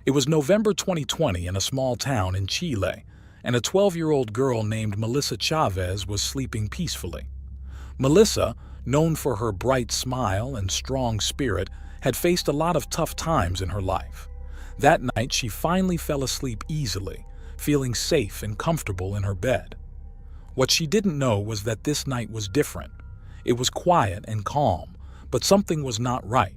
It was November 2020 in a small town in Chile, and a 12-year-old girl named Melissa Chavez was sleeping peacefully. Melissa, known for her bright smile and strong spirit, had faced a lot of tough times in her life. That night, she finally fell asleep easily, feeling safe and comfortable in her bed. What she didn't know was that this night was different. It was quiet and calm, but something was not right.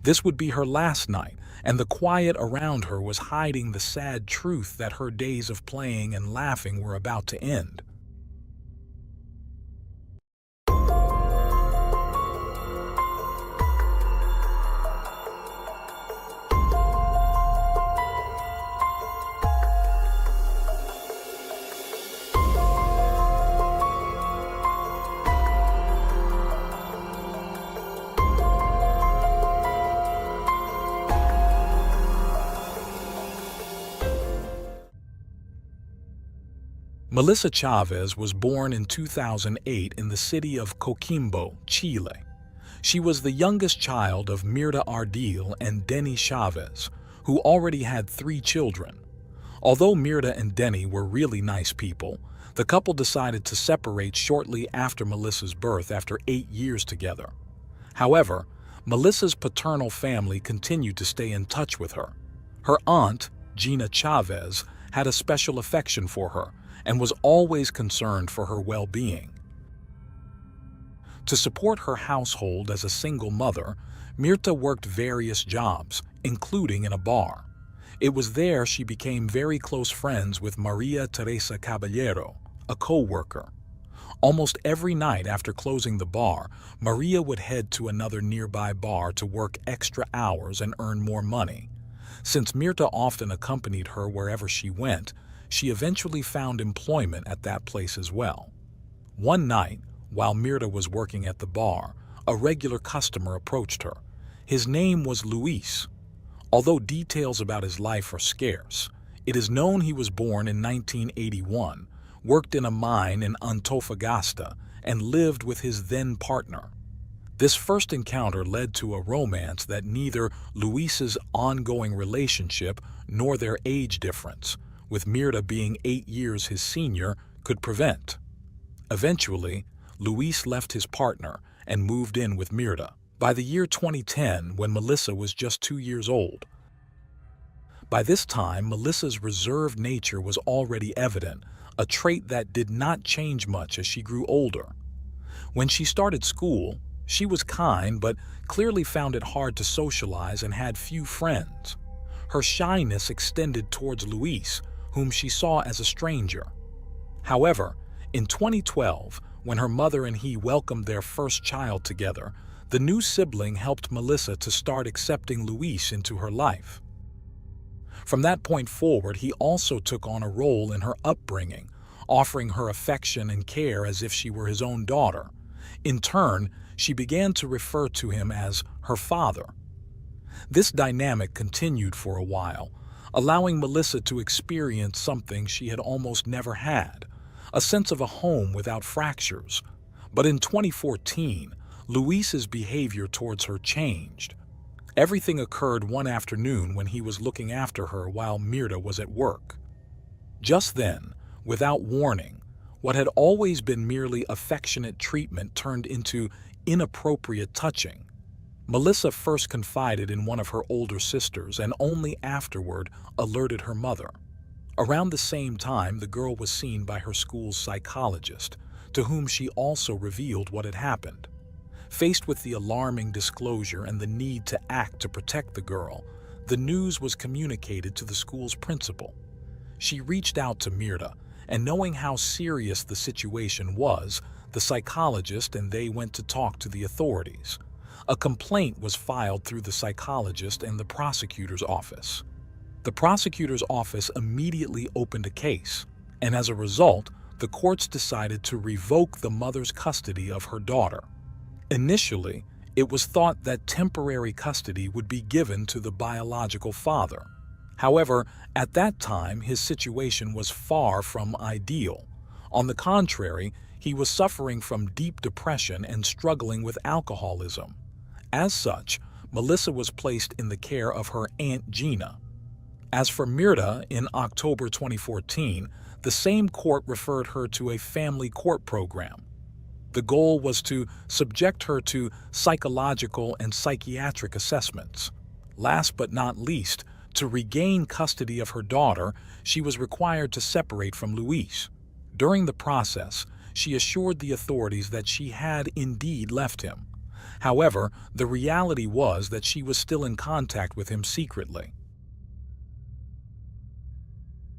This would be her last night, and the quiet around her was hiding the sad truth that her days of playing and laughing were about to end. Melissa Chavez was born in 2008 in the city of Coquimbo, Chile. She was the youngest child of Mirta Ardil and Denny Chavez, who already had 3 children. Although Mirta and Denny were really nice people, the couple decided to separate shortly after Melissa's birth after 8 years together. However, Melissa's paternal family continued to stay in touch with her. Her aunt, Gina Chavez, had a special affection for her and was always concerned for her well-being. To support her household as a single mother, Mirta worked various jobs, including in a bar. It was there she became very close friends with Maria Teresa Caballero, a co-worker. Almost every night after closing the bar, Maria would head to another nearby bar to work extra hours and earn more money. Since Mirta often accompanied her wherever she went, she eventually found employment at that place as well. One night, while Mirta was working at the bar, a regular customer approached her. His name was Luis. Although details about his life are scarce, it is known he was born in 1981, worked in a mine in Antofagasta, and lived with his then-partner. This first encounter led to a romance that neither Luis's ongoing relationship nor their age difference, with Mirta being 8 years his senior, could prevent. Eventually, Luis left his partner and moved in with Mirta. By the year 2010, when Melissa was just 2 years old. By this time, Melissa's reserved nature was already evident, a trait that did not change much as she grew older. When she started school, she was kind but clearly found it hard to socialize and had few friends. Her shyness extended towards Luis, whom she saw as a stranger. However, in 2012, when her mother and he welcomed their first child together, the new sibling helped Melissa to start accepting Luis into her life. From that point forward, he also took on a role in her upbringing, offering her affection and care as if she were his own daughter. In turn, she began to refer to him as her father. This dynamic continued for a while, allowing Melissa to experience something she had almost never had, a sense of a home without fractures. But in 2014, Luis's behavior towards her changed. Everything occurred one afternoon when he was looking after her while Mirta was at work. Just then, without warning, what had always been merely affectionate treatment turned into inappropriate touching. Melissa first confided in one of her older sisters and only afterward alerted her mother. Around the same time, the girl was seen by her school's psychologist, to whom she also revealed what had happened. Faced with the alarming disclosure and the need to act to protect the girl, the news was communicated to the school's principal. She reached out to Mirta, and knowing how serious the situation was, the psychologist and they went to talk to the authorities. A complaint was filed through the psychologist and the prosecutor's office. The prosecutor's office immediately opened a case, and as a result, the courts decided to revoke the mother's custody of her daughter. Initially, it was thought that temporary custody would be given to the biological father. However, at that time, his situation was far from ideal. On the contrary, he was suffering from deep depression and struggling with alcoholism. As such, Melissa was placed in the care of her Aunt Gina. As for Mirta, in October 2014, the same court referred her to a family court program. The goal was to subject her to psychological and psychiatric assessments. Last but not least, to regain custody of her daughter, she was required to separate from Luis. During the process, she assured the authorities that she had indeed left him. However, the reality was that she was still in contact with him secretly.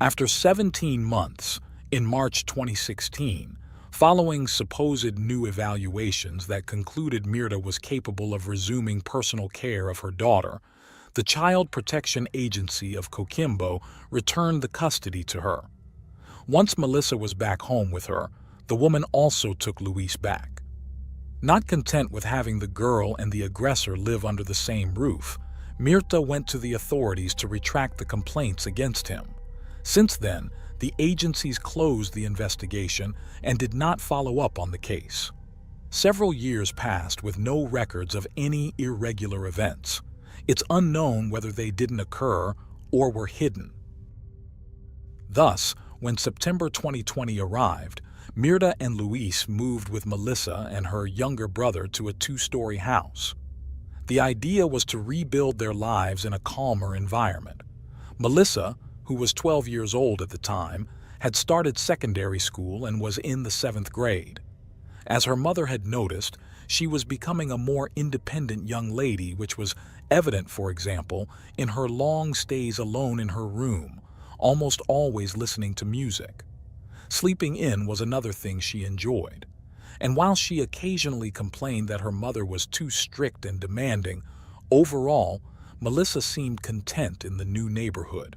After 17 months, in March 2016, following supposed new evaluations that concluded Mirta was capable of resuming personal care of her daughter, the Child Protection Agency of Coquimbo returned the custody to her. Once Melissa was back home with her, the woman also took Luis back. Not content with having the girl and the aggressor live under the same roof, Mirta went to the authorities to retract the complaints against him. Since then, the agencies closed the investigation and did not follow up on the case. Several years passed with no records of any irregular events. It's unknown whether they didn't occur or were hidden. Thus, when September 2020 arrived, Mirta and Luis moved with Melissa and her younger brother to a 2-story house. The idea was to rebuild their lives in a calmer environment. Melissa, who was 12 years old at the time, had started secondary school and was in the 7th grade. As her mother had noticed, she was becoming a more independent young lady, which was evident, for example, in her long stays alone in her room, almost always listening to music. Sleeping in was another thing she enjoyed. And while she occasionally complained that her mother was too strict and demanding, overall, Melissa seemed content in the new neighborhood.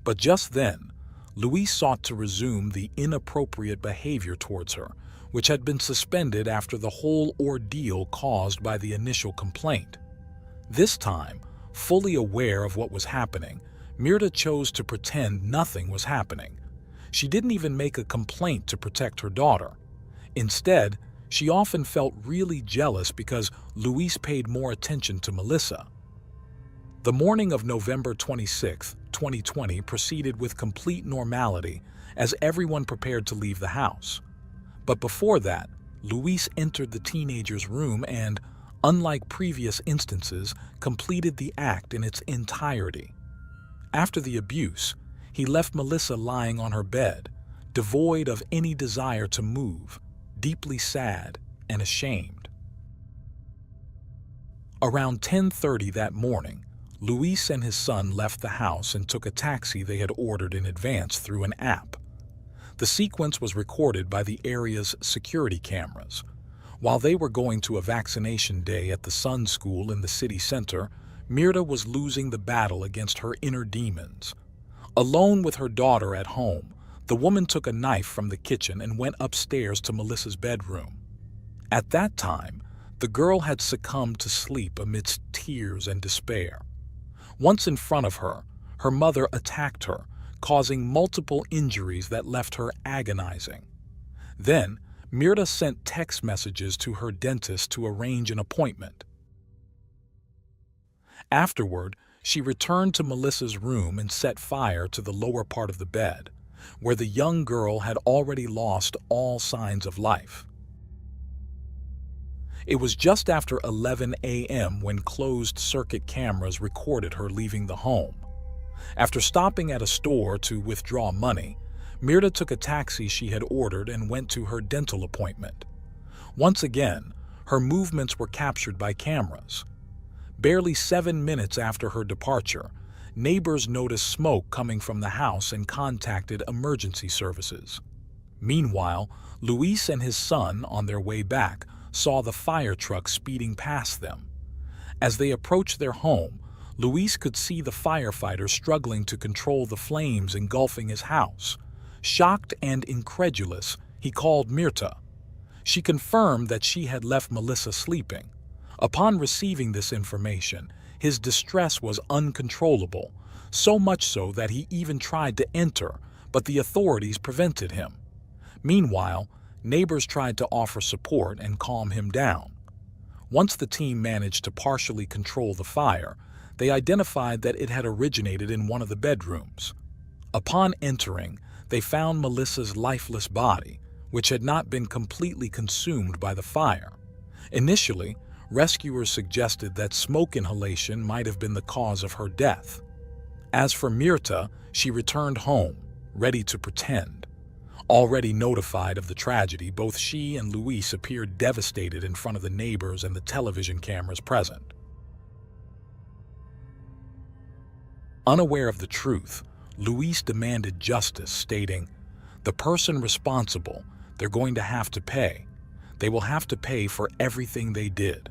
But just then, Luis sought to resume the inappropriate behavior towards her, which had been suspended after the whole ordeal caused by the initial complaint. This time, fully aware of what was happening, Mirta chose to pretend nothing was happening. She didn't even make a complaint to protect her daughter. Instead, she often felt really jealous because Luis paid more attention to Melissa. The morning of November 26, 2020 proceeded with complete normality as everyone prepared to leave the house. But before that, Luis entered the teenager's room and, unlike previous instances, completed the act in its entirety. After the abuse, he left Melissa lying on her bed, devoid of any desire to move, deeply sad and ashamed. Around 10:30 that morning, Luis and his son left the house and took a taxi they had ordered in advance through an app. The sequence was recorded by the area's security cameras. While they were going to a vaccination day at the Sun School in the city center, Mirta was losing the battle against her inner demons. Alone with her daughter at home, the woman took a knife from the kitchen and went upstairs to Melissa's bedroom. At that time, the girl had succumbed to sleep amidst tears and despair. Once in front of her, her mother attacked her, causing multiple injuries that left her agonizing. Then, Mirta sent text messages to her dentist to arrange an appointment. Afterward, she returned to Melissa's room and set fire to the lower part of the bed, where the young girl had already lost all signs of life. It was just after 11 a.m. when closed-circuit cameras recorded her leaving the home. After stopping at a store to withdraw money, Mirta took a taxi she had ordered and went to her dental appointment. Once again, her movements were captured by cameras. Barely 7 minutes after her departure, neighbors noticed smoke coming from the house and contacted emergency services. Meanwhile, Luis and his son, on their way back, saw the fire truck speeding past them. As they approached their home, Luis could see the firefighters struggling to control the flames engulfing his house. Shocked and incredulous, he called Mirta. She confirmed that she had left Melissa sleeping. Upon receiving this information, his distress was uncontrollable, so much so that he even tried to enter, but the authorities prevented him. Meanwhile, neighbors tried to offer support and calm him down. Once the team managed to partially control the fire, they identified that it had originated in one of the bedrooms. Upon entering, they found Melissa's lifeless body, which had not been completely consumed by the fire. Initially, rescuers suggested that smoke inhalation might have been the cause of her death. As for Mirta, she returned home, ready to pretend. Already notified of the tragedy, both she and Luis appeared devastated in front of the neighbors and the television cameras present. Unaware of the truth, Luis demanded justice, stating, "The person responsible, they're going to have to pay. They will have to pay for everything they did."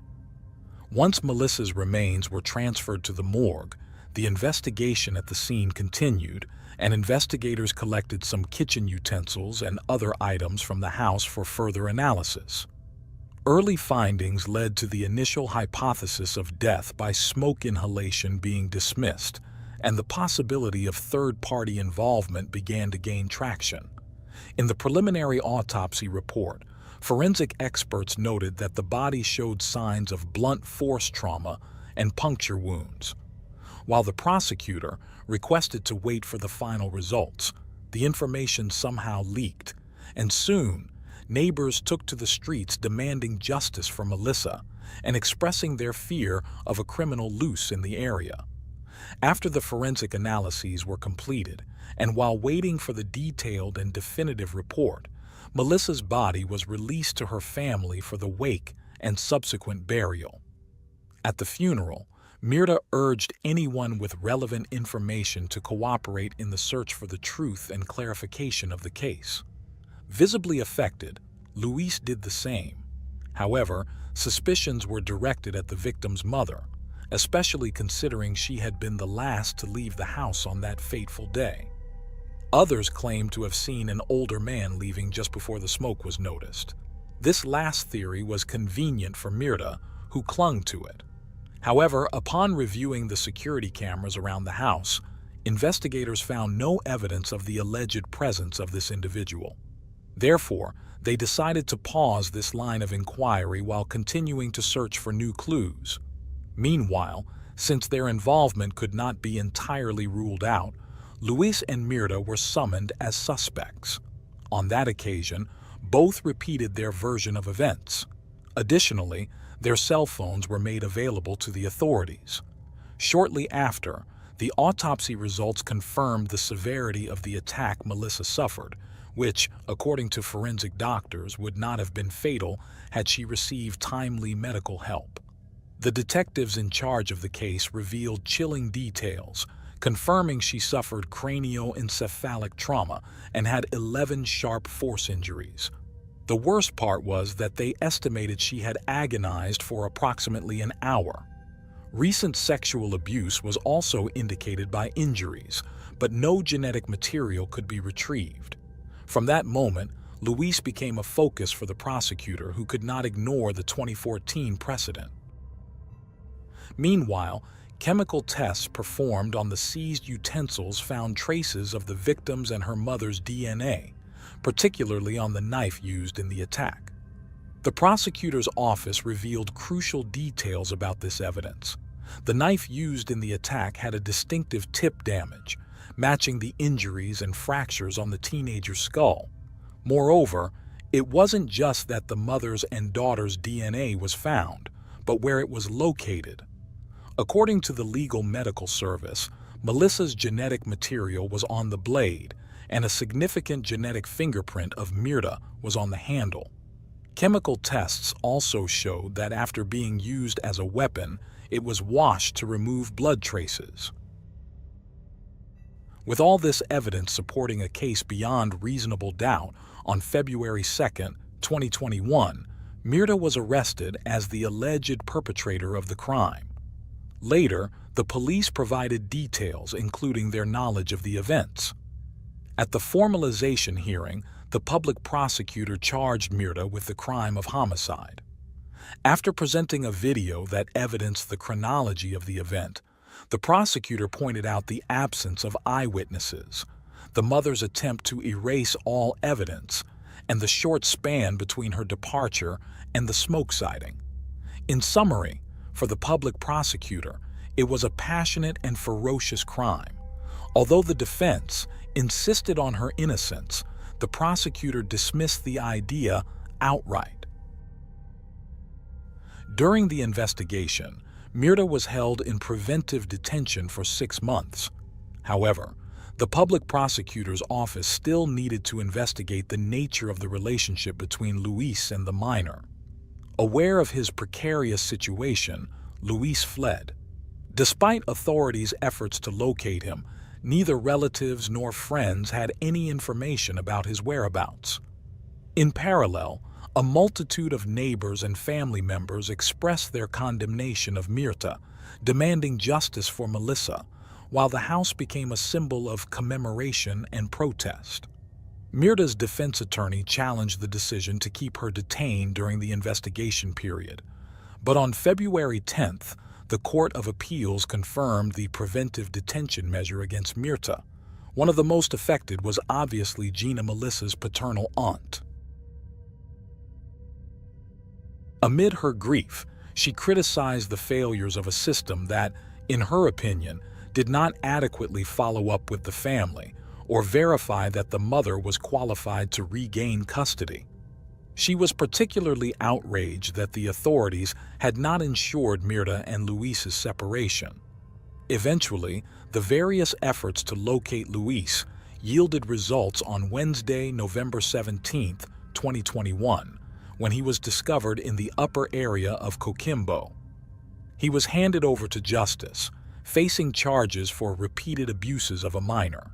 Once Melissa's remains were transferred to the morgue, the investigation at the scene continued, and investigators collected some kitchen utensils and other items from the house for further analysis. Early findings led to the initial hypothesis of death by smoke inhalation being dismissed, and the possibility of third-party involvement began to gain traction. In the preliminary autopsy report, forensic experts noted that the body showed signs of blunt force trauma and puncture wounds. While the prosecutor requested to wait for the final results, the information somehow leaked, and soon, neighbors took to the streets demanding justice for Melissa and expressing their fear of a criminal loose in the area. After the forensic analyses were completed, and while waiting for the detailed and definitive report, Melissa's body was released to her family for the wake and subsequent burial. At the funeral, Mirta urged anyone with relevant information to cooperate in the search for the truth and clarification of the case. Visibly affected, Luis did the same. However, suspicions were directed at the victim's mother, especially considering she had been the last to leave the house on that fateful day. Others claimed to have seen an older man leaving just before the smoke was noticed. This last theory was convenient for Mirta, who clung to it. However, upon reviewing the security cameras around the house, investigators found no evidence of the alleged presence of this individual. Therefore, they decided to pause this line of inquiry while continuing to search for new clues. Meanwhile, since their involvement could not be entirely ruled out, Luis and Mirta were summoned as suspects. On that occasion, both repeated their version of events. Additionally, their cell phones were made available to the authorities. Shortly after, the autopsy results confirmed the severity of the attack Melissa suffered, which, according to forensic doctors, would not have been fatal had she received timely medical help. The detectives in charge of the case revealed chilling details, confirming she suffered cranioencephalic trauma and had 11 sharp force injuries. The worst part was that they estimated she had agonized for approximately an hour. Recent sexual abuse was also indicated by injuries, but no genetic material could be retrieved. From that moment, Luis became a focus for the prosecutor, who could not ignore the 2014 precedent. Meanwhile, chemical tests performed on the seized utensils found traces of the victim's and her mother's DNA, particularly on the knife used in the attack. The prosecutor's office revealed crucial details about this evidence. The knife used in the attack had a distinctive tip damage, matching the injuries and fractures on the teenager's skull. Moreover, it wasn't just that the mother's and daughter's DNA was found, but where it was located. According to the Legal Medical Service, Melissa's genetic material was on the blade, and a significant genetic fingerprint of Mirta was on the handle. Chemical tests also showed that after being used as a weapon, it was washed to remove blood traces. With all this evidence supporting a case beyond reasonable doubt, on February 2, 2021, Mirta was arrested as the alleged perpetrator of the crime. Later, the police provided details including their knowledge of the events. At the formalization hearing, the public prosecutor charged Mirta with the crime of homicide. After presenting a video that evidenced the chronology of the event, the prosecutor pointed out the absence of eyewitnesses, the mother's attempt to erase all evidence, and the short span between her departure and the smoke sighting. In summary, for the public prosecutor, It was a passionate and ferocious crime. Although the defense insisted on her innocence, the prosecutor dismissed the idea outright. During the investigation, Myrta was held in preventive detention for 6 months. However, the public prosecutor's office still needed to investigate the nature of the relationship between Luis and the minor. Aware of his precarious situation, Luis fled. Despite authorities' efforts to locate him, neither relatives nor friends had any information about his whereabouts. In parallel, a multitude of neighbors and family members expressed their condemnation of Myrta, demanding justice for Melissa, while the house became a symbol of commemoration and protest. Myrta's defense attorney challenged the decision to keep her detained during the investigation period, but on February 10th, the Court of Appeals confirmed the preventive detention measure against Myrta. One of the most affected was obviously Gina Melissa's paternal aunt. Amid her grief, she criticized the failures of a system that, in her opinion, did not adequately follow up with the family or verify that the mother was qualified to regain custody. She was particularly outraged that the authorities had not ensured Myrta and Luis's separation. Eventually, the various efforts to locate Luis yielded results on Wednesday, November 17, 2021, when he was discovered in the upper area of Coquimbo. He was handed over to justice, facing charges for repeated abuses of a minor.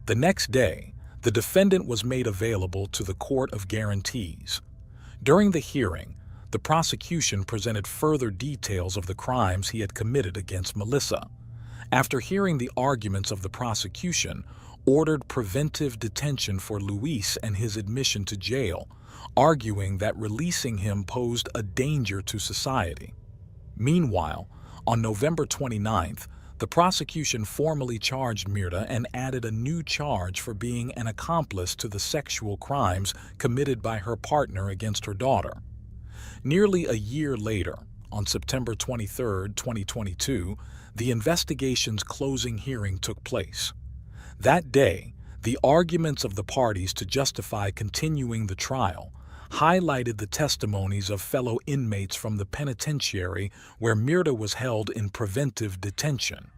The next day, the defendant was made available to the Court of Guarantees. During the hearing, the prosecution presented further details of the crimes he had committed against Melissa. After hearing the arguments of the prosecution, ordered preventive detention for Luis and his admission to jail, arguing that releasing him posed a danger to society. Meanwhile, on November 29th, the prosecution formally charged Myrta and added a new charge for being an accomplice to the sexual crimes committed by her partner against her daughter. Nearly a year later, on September 23, 2022, the investigation's closing hearing took place. That day, the arguments of the parties to justify continuing the trial highlighted the testimonies of fellow inmates from the penitentiary where Myrta was held in preventive detention.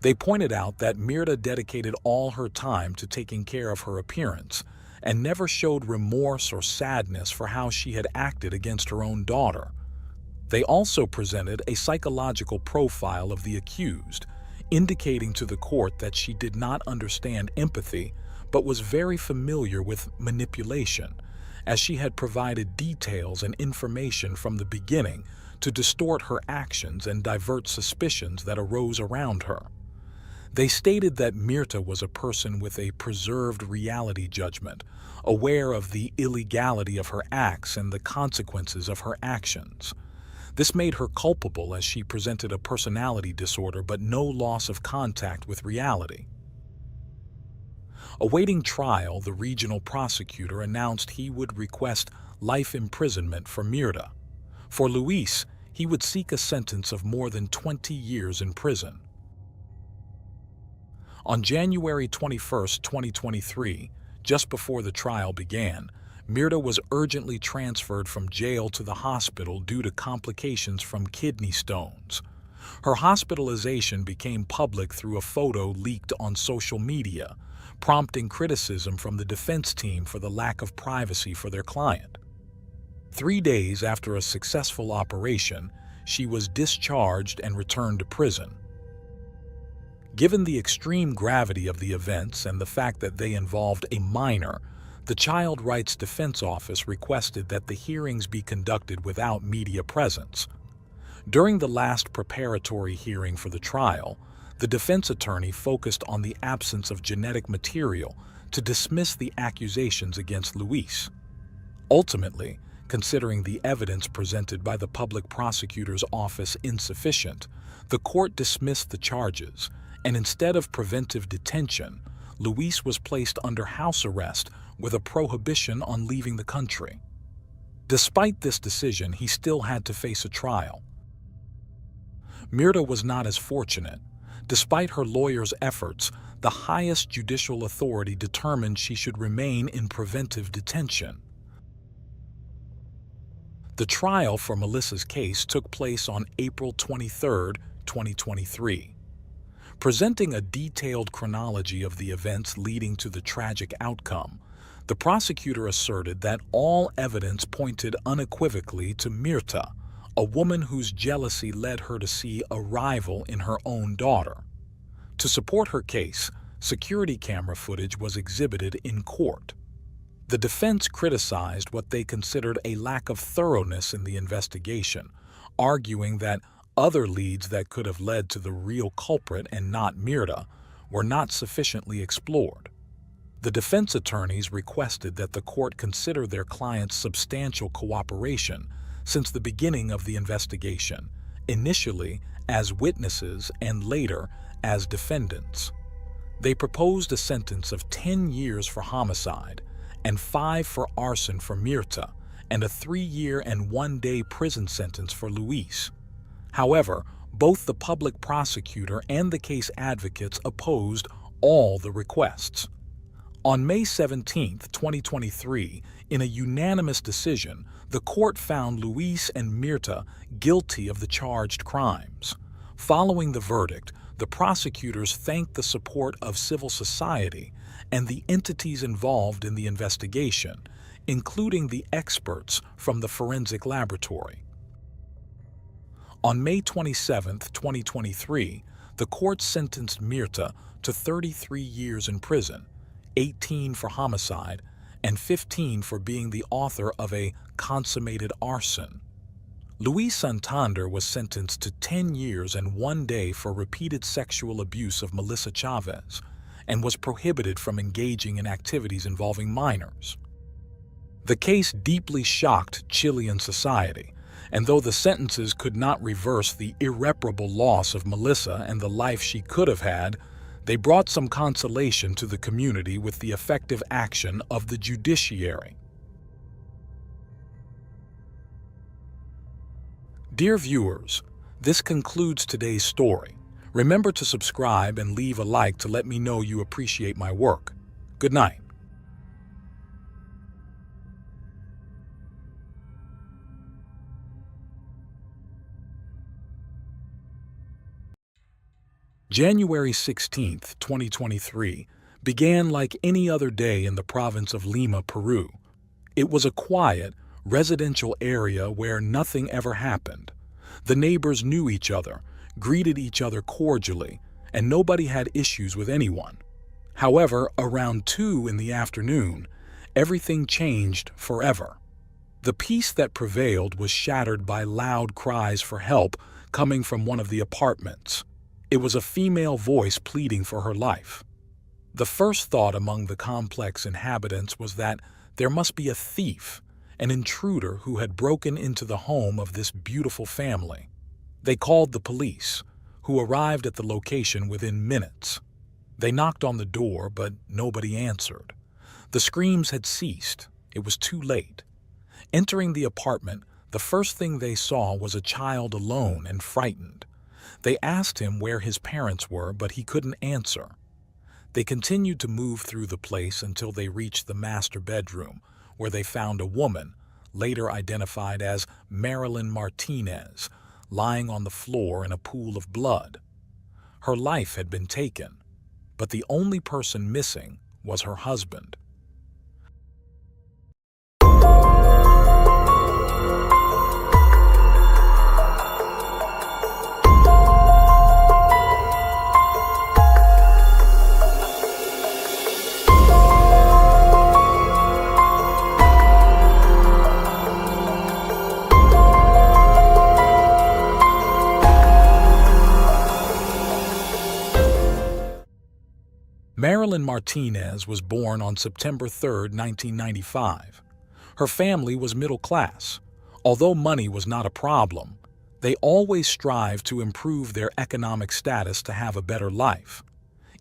They pointed out that Myrta dedicated all her time to taking care of her appearance and never showed remorse or sadness for how she had acted against her own daughter. They also presented a psychological profile of the accused, indicating to the court that she did not understand empathy but was very familiar with manipulation, as she had provided details and information from the beginning to distort her actions and divert suspicions that arose around her. They stated that Myrta was a person with a preserved reality judgment, aware of the illegality of her acts and the consequences of her actions. This made her culpable as she presented a personality disorder but no loss of contact with reality. Awaiting trial, the regional prosecutor announced he would request life imprisonment for Myrta. For Luis, he would seek a sentence of more than 20 years in prison. On January 21, 2023, just before the trial began, Myrta was urgently transferred from jail to the hospital due to complications from kidney stones. Her hospitalization became public through a photo leaked on social media, prompting criticism from the defense team for the lack of privacy for their client. 3 days after a successful operation, she was discharged and returned to prison. Given the extreme gravity of the events and the fact that they involved a minor, the Child Rights Defense Office requested that the hearings be conducted without media presence. During the last preparatory hearing for the trial, the defense attorney focused on the absence of genetic material to dismiss the accusations against Luis. Ultimately, considering the evidence presented by the public prosecutor's office insufficient, the court dismissed the charges, and instead of preventive detention, Luis was placed under house arrest with a prohibition on leaving the country. Despite this decision, he still had to face a trial. Mirta was not as fortunate. Despite her lawyer's efforts, the highest judicial authority determined she should remain in preventive detention. The trial for Melissa's case took place on April 23, 2023. Presenting a detailed chronology of the events leading to the tragic outcome, the prosecutor asserted that all evidence pointed unequivocally to Mirta, a woman whose jealousy led her to see a rival in her own daughter. To support her case, security camera footage was exhibited in court. The defense criticized what they considered a lack of thoroughness in the investigation, arguing that other leads that could have led to the real culprit and not Mirta were not sufficiently explored. The defense attorneys requested that the court consider their client's substantial cooperation since the beginning of the investigation, initially as witnesses and later as defendants. They proposed a sentence of 10 years for homicide and 5 for arson for Mirta, and a 3-year and 1-day prison sentence for Luis. However, both the public prosecutor and the case advocates opposed all the requests. On May 17, 2023, in a unanimous decision, the court found Luis and Mirta guilty of the charged crimes. Following the verdict, the prosecutors thanked the support of civil society and the entities involved in the investigation, including the experts from the forensic laboratory. On May 27, 2023, the court sentenced Mirta to 33 years in prison, 18 for homicide, and 15 for being the author of a consummated arson. Luis Santander was sentenced to 10 years and 1 day for repeated sexual abuse of Melissa Chavez and was prohibited from engaging in activities involving minors. The case deeply shocked Chilean society, and though the sentences could not reverse the irreparable loss of Melissa and the life she could have had, they brought some consolation to the community with the effective action of the judiciary. Dear viewers, this concludes today's story. Remember to subscribe and leave a like to let me know you appreciate my work. Good night. January 16, 2023, began like any other day in the province of Lima, Peru. It was a quiet, residential area where nothing ever happened. The neighbors knew each other, greeted each other cordially, and nobody had issues with anyone. However, around 2 in the afternoon, everything changed forever. The peace that prevailed was shattered by loud cries for help coming from one of the apartments. It was a female voice pleading for her life. The first thought among the complex inhabitants was that there must be a thief, an intruder who had broken into the home of this beautiful family. They called the police, who arrived at the location within minutes. They knocked on the door, but nobody answered. The screams had ceased. It was too late. Entering the apartment, the first thing they saw was a child alone and frightened. They asked him where his parents were, but he couldn't answer. They continued to move through the place until they reached the master bedroom, where they found a woman, later identified as Marilyn Martinez, lying on the floor in a pool of blood. Her life had been taken, but the only person missing was her husband. Marilyn Martinez was born on September 3, 1995. Her family was middle class. Although money was not a problem, they always strived to improve their economic status to have a better life.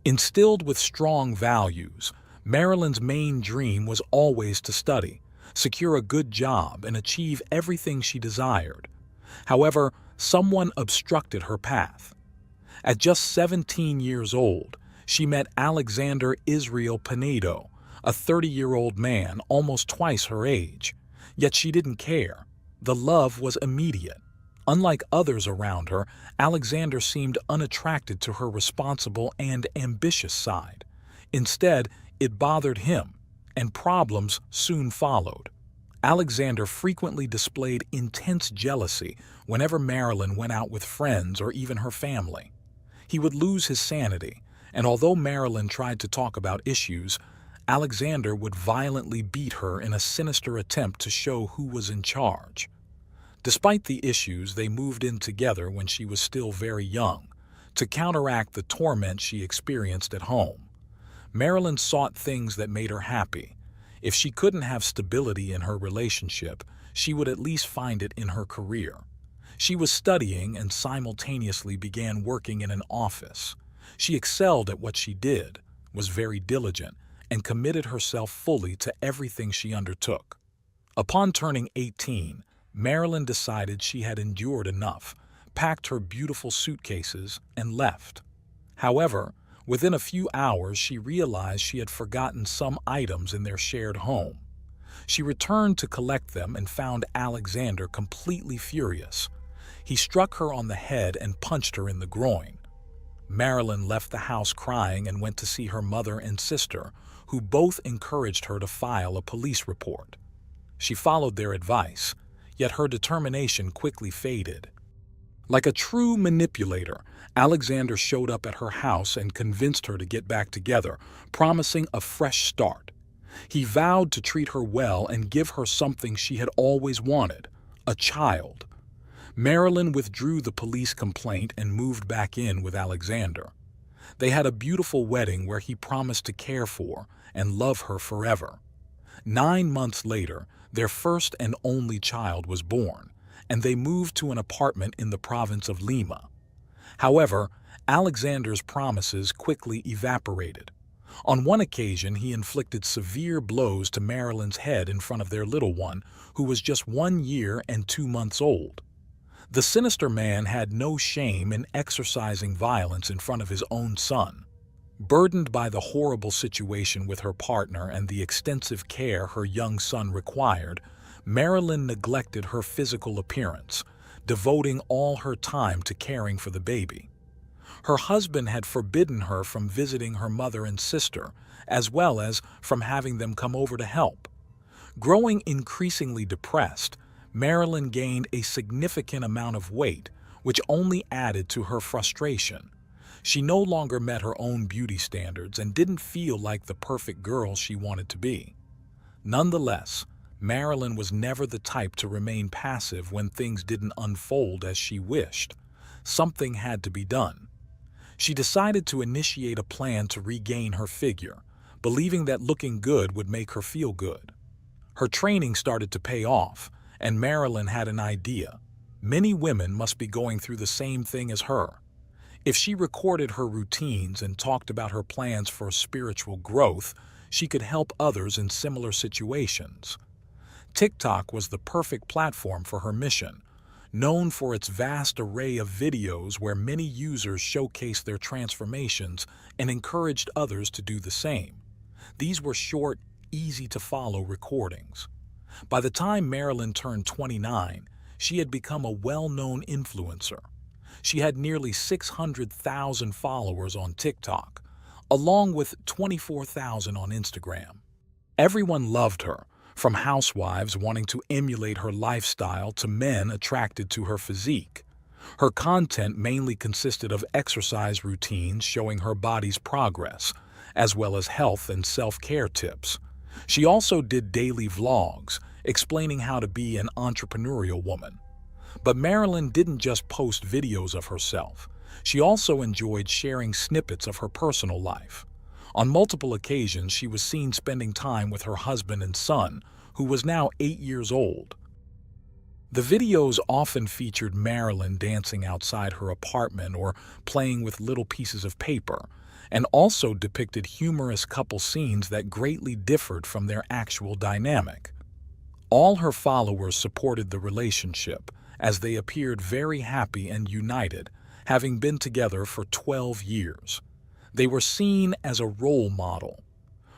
Instilled with strong values, Marilyn's main dream was always to study, secure a good job, and achieve everything she desired. However, someone obstructed her path. At just 17 years old, she met Alexander Israel Pinedo, a 30-year-old man almost twice her age. Yet she didn't care. The love was immediate. Unlike others around her, Alexander seemed unattracted to her responsible and ambitious side. Instead, it bothered him, and problems soon followed. Alexander frequently displayed intense jealousy whenever Marilyn went out with friends or even her family. He would lose his sanity, and although Marilyn tried to talk about issues, Alexander would violently beat her in a sinister attempt to show who was in charge. Despite the issues, they moved in together when she was still very young, to counteract the torment she experienced at home. Marilyn sought things that made her happy. If she couldn't have stability in her relationship, she would at least find it in her career. She was studying and simultaneously began working in an office. She excelled at what she did, was very diligent, and committed herself fully to everything she undertook. Upon turning 18, Marilyn decided she had endured enough, packed her beautiful suitcases, and left. However, within a few hours she realized she had forgotten some items in their shared home. She returned to collect them and found Alexander completely furious. He struck her on the head and punched her in the groin. Marilyn left the house crying and went to see her mother and sister, who both encouraged her to file a police report. She followed their advice, yet her determination quickly faded. Like a true manipulator, Alexander showed up at her house and convinced her to get back together, promising a fresh start. He vowed to treat her well and give her something she had always wanted, a child. Marilyn withdrew the police complaint and moved back in with Alexander. They had a beautiful wedding where he promised to care for and love her forever. 9 months later, their first and only child was born, and they moved to an apartment in the province of Lima. However, Alexander's promises quickly evaporated. On one occasion, he inflicted severe blows to Marilyn's head in front of their little one, who was just 1 year and 2 months old. The sinister man had no shame in exercising violence in front of his own son. Burdened by the horrible situation with her partner and the extensive care her young son required, Marilyn neglected her physical appearance, devoting all her time to caring for the baby. Her husband had forbidden her from visiting her mother and sister, as well as from having them come over to help. Growing increasingly depressed, Marilyn gained a significant amount of weight, which only added to her frustration. She no longer met her own beauty standards and didn't feel like the perfect girl she wanted to be. Nonetheless, Marilyn was never the type to remain passive when things didn't unfold as she wished. Something had to be done. She decided to initiate a plan to regain her figure, believing that looking good would make her feel good. Her training started to pay off, and Marilyn had an idea. Many women must be going through the same thing as her. If she recorded her routines and talked about her plans for spiritual growth, she could help others in similar situations. TikTok was the perfect platform for her mission, known for its vast array of videos where many users showcased their transformations and encouraged others to do the same. These were short, easy-to-follow recordings. By the time Marilyn turned 29, she had become a well-known influencer. She had nearly 600,000 followers on TikTok, along with 24,000 on Instagram. Everyone loved her, from housewives wanting to emulate her lifestyle to men attracted to her physique. Her content mainly consisted of exercise routines showing her body's progress, as well as health and self-care tips. She also did daily vlogs, explaining how to be an entrepreneurial woman. But Marilyn didn't just post videos of herself. She also enjoyed sharing snippets of her personal life. On multiple occasions, she was seen spending time with her husband and son, who was now 8 years old. The videos often featured Marilyn dancing outside her apartment or playing with little pieces of paper, and also depicted humorous couple scenes that greatly differed from their actual dynamic. All her followers supported the relationship, as they appeared very happy and united, having been together for 12 years. They were seen as a role model.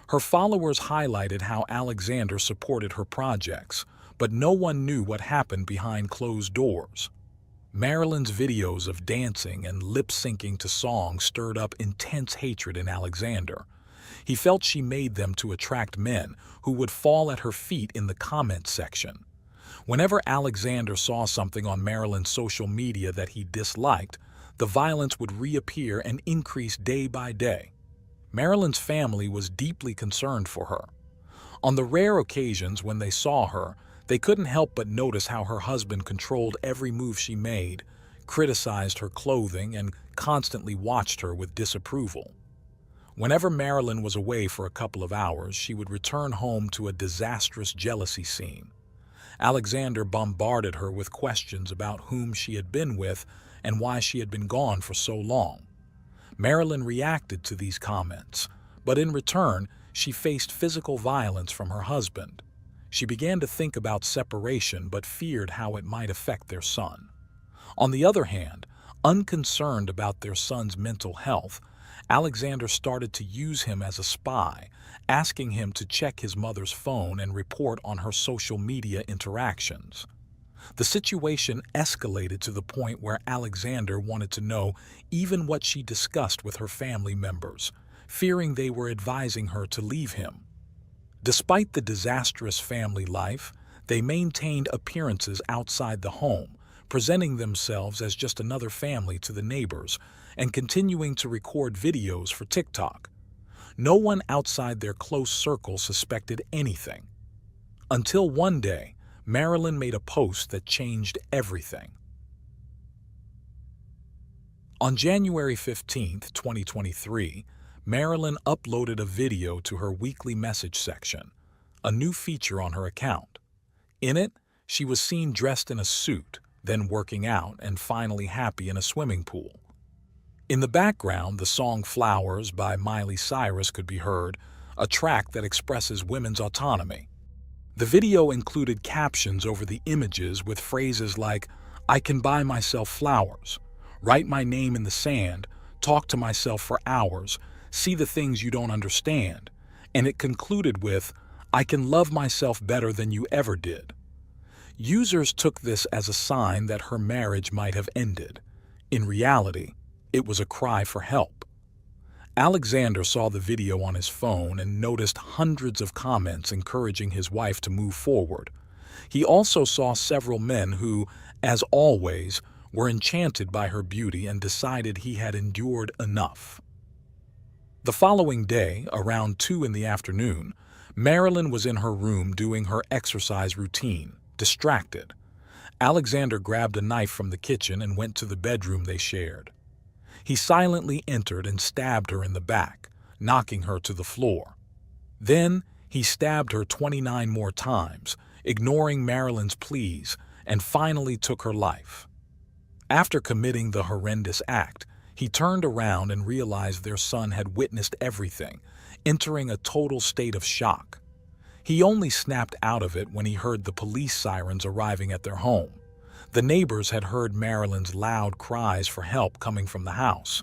Her followers highlighted how Alexander supported her projects, but no one knew what happened behind closed doors. Marilyn's videos of dancing and lip-syncing to songs stirred up intense hatred in Alexander. He felt she made them to attract men who would fall at her feet in the comments section. Whenever Alexander saw something on Marilyn's social media that he disliked, the violence would reappear and increase day by day. Marilyn's family was deeply concerned for her. On the rare occasions when they saw her, they couldn't help but notice how her husband controlled every move she made, criticized her clothing, and constantly watched her with disapproval. Whenever Marilyn was away for a couple of hours, she would return home to a disastrous jealousy scene. Alexander bombarded her with questions about whom she had been with and why she had been gone for so long. Marilyn reacted to these comments, but in return, she faced physical violence from her husband. She began to think about separation but feared how it might affect their son. On the other hand, unconcerned about their son's mental health, Alexander started to use him as a spy, asking him to check his mother's phone and report on her social media interactions. The situation escalated to the point where Alexander wanted to know even what she discussed with her family members, fearing they were advising her to leave him. Despite the disastrous family life, they maintained appearances outside the home, presenting themselves as just another family to the neighbors and continuing to record videos for TikTok. No one outside their close circle suspected anything. Until one day, Marilyn made a post that changed everything. On January 15, 2023, Marilyn uploaded a video to her weekly message section, a new feature on her account. In it, she was seen dressed in a suit, then working out, and finally happy in a swimming pool. In the background, the song Flowers by Miley Cyrus could be heard, a track that expresses women's autonomy. The video included captions over the images with phrases like, "I can buy myself flowers," "Write my name in the sand," "Talk to myself for hours," "See the things you don't understand," and it concluded with, "I can love myself better than you ever did." Users took this as a sign that her marriage might have ended. In reality, it was a cry for help. Alexander saw the video on his phone and noticed hundreds of comments encouraging his wife to move forward. He also saw several men who, as always, were enchanted by her beauty and decided he had endured enough. The following day, around 2 in the afternoon, Marilyn was in her room doing her exercise routine, distracted. Alexander grabbed a knife from the kitchen and went to the bedroom they shared. He silently entered and stabbed her in the back, knocking her to the floor. Then, he stabbed her 29 more times, ignoring Marilyn's pleas, and finally took her life. After committing the horrendous act, he turned around and realized their son had witnessed everything, entering a total state of shock. He only snapped out of it when he heard the police sirens arriving at their home. The neighbors had heard Marilyn's loud cries for help coming from the house.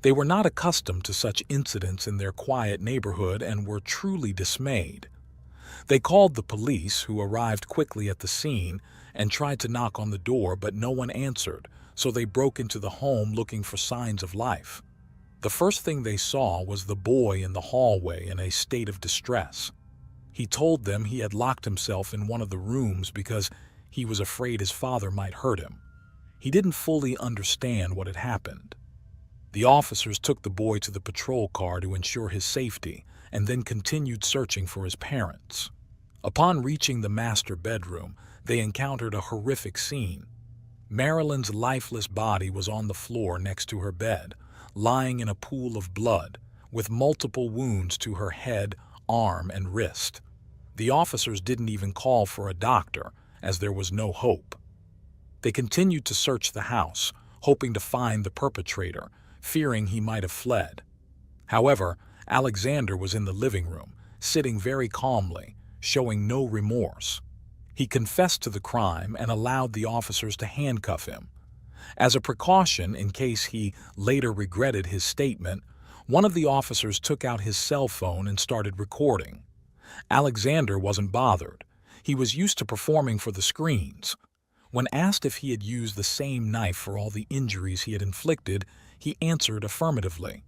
They were not accustomed to such incidents in their quiet neighborhood and were truly dismayed. They called the police, who arrived quickly at the scene and tried to knock on the door, but no one answered, so they broke into the home looking for signs of life. The first thing they saw was the boy in the hallway in a state of distress. He told them he had locked himself in one of the rooms because he was afraid his father might hurt him. He didn't fully understand what had happened. The officers took the boy to the patrol car to ensure his safety and then continued searching for his parents. Upon reaching the master bedroom, they encountered a horrific scene. Marilyn's lifeless body was on the floor next to her bed, lying in a pool of blood, with multiple wounds to her head, arm, and wrist. The officers didn't even call for a doctor, as there was no hope. They continued to search the house, hoping to find the perpetrator, fearing he might have fled. However, Alexander was in the living room, sitting very calmly, showing no remorse. He confessed to the crime and allowed the officers to handcuff him. As a precaution, in case he later regretted his statement, one of the officers took out his cell phone and started recording. Alexander wasn't bothered. He was used to performing for the screens. When asked if he had used the same knife for all the injuries he had inflicted, he answered affirmatively.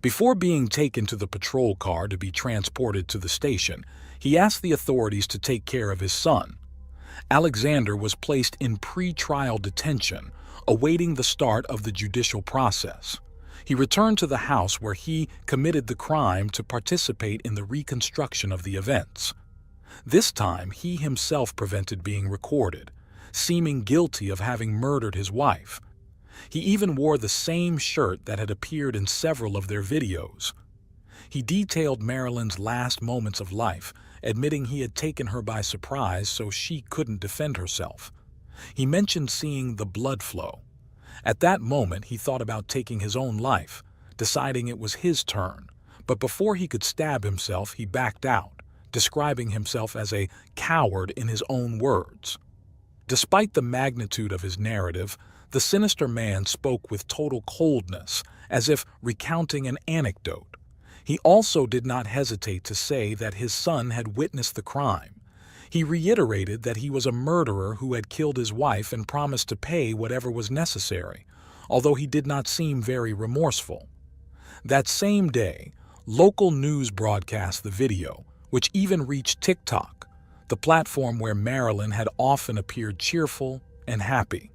Before being taken to the patrol car to be transported to the station, he asked the authorities to take care of his son. Alexander was placed in pre-trial detention, awaiting the start of the judicial process. He returned to the house where he committed the crime to participate in the reconstruction of the events. This time, he himself prevented being recorded, seeming guilty of having murdered his wife. He even wore the same shirt that had appeared in several of their videos. He detailed Marilyn's last moments of life, admitting he had taken her by surprise so she couldn't defend herself. He mentioned seeing the blood flow. At that moment, he thought about taking his own life, deciding it was his turn. But before he could stab himself, he backed out, describing himself as a coward in his own words. Despite the magnitude of his narrative, the sinister man spoke with total coldness, as if recounting an anecdote. He also did not hesitate to say that his son had witnessed the crime. He reiterated that he was a murderer who had killed his wife and promised to pay whatever was necessary, although he did not seem very remorseful. That same day, local news broadcast the video, which even reached TikTok, the platform where Marilyn had often appeared cheerful and happy.